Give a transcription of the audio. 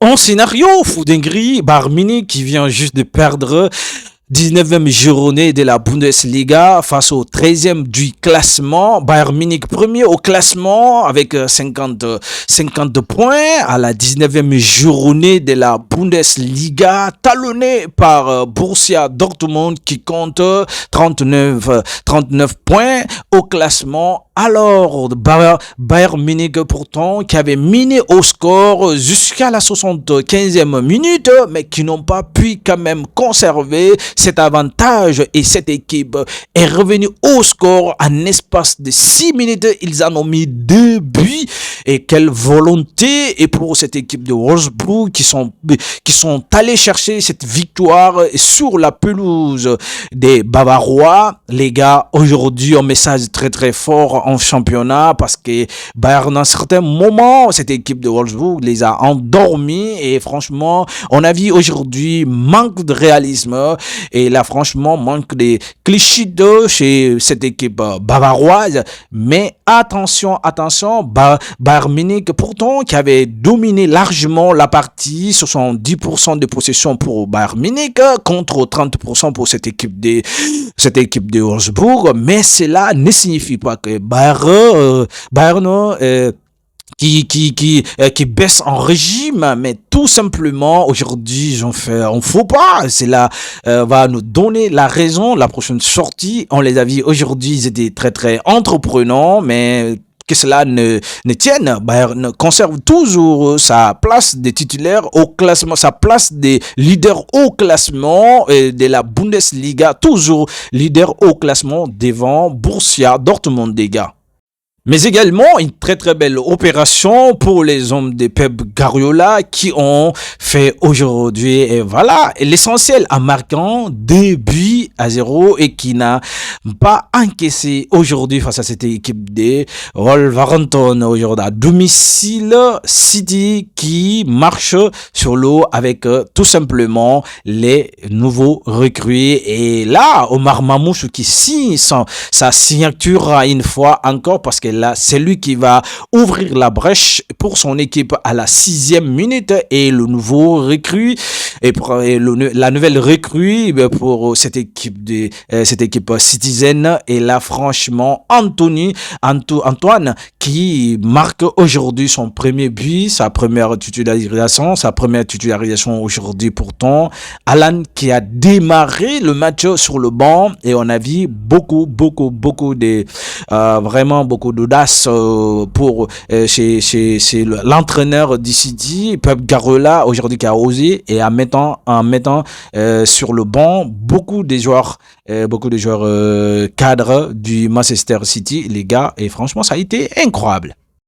En scénario, Foudengri, Barmini qui vient juste de perdre 19e journée de la Bundesliga face au 13e du classement. Bayern Munich premier au classement avec 50 points à la 19e journée de la Bundesliga, talonné par Borussia Dortmund qui compte 39 points au classement. Alors, Bayern Munich pourtant qui avait miné au score jusqu'à la 75e minute, mais qui n'ont pas pu quand même conserver cet avantage et cette équipe est revenue au score en espace de 6 minutes. Ils en ont mis 2 buts et quelle volonté et pour cette équipe de Wolfsburg qui sont allés chercher cette victoire sur la pelouse des Bavarois. Les gars, aujourd'hui, un message très très fort en championnat parce que Bayern, à un certain moment, cette équipe de Wolfsburg les a endormis et franchement, on a vu aujourd'hui manque de réalisme et là, franchement, manque de clichés de chez cette équipe bavaroise. Mais attention, Bayern Munich, pourtant, qui avait dominé largement la partie, 70% de possession pour Bayern Munich contre 30% pour cette équipe de Wolfsburg. Mais cela ne signifie pas que Bayern qui baisse en régime, mais tout simplement aujourd'hui j'en fais un faux pas. Cela va nous donner la raison. La prochaine sortie, on les a vus aujourd'hui, ils étaient très très entreprenants, mais que cela ne tienne, Bayern conserve toujours sa place de titulaire au classement, sa place de leader au classement de la Bundesliga, toujours leader au classement devant Borussia Dortmund, des gars. Mais également une très très belle opération pour les hommes de Pep Guardiola qui ont fait aujourd'hui et voilà l'essentiel en marquant 2 buts à 0 et qui n'a pas encaissé aujourd'hui face à cette équipe de Wolverhampton aujourd'hui à domicile. City qui marche sur l'eau avec tout simplement les nouveaux recrues et là Omar Mamouche qui signe sa signature une fois encore parce que là, c'est lui qui va ouvrir la brèche pour son équipe à la 6e minute et le nouveau recrue et la nouvelle recrue pour cette équipe Citizen et là franchement Antoine qui marque aujourd'hui son premier but, sa première titularisation aujourd'hui pourtant. Alan qui a démarré le match sur le banc et on a vu beaucoup de vraiment beaucoup d'audace pour chez l'entraîneur du City, Pep Guardiola aujourd'hui qui a osé et en mettant sur le banc beaucoup de joueurs cadres du Manchester City, les gars, et franchement ça a été incroyable.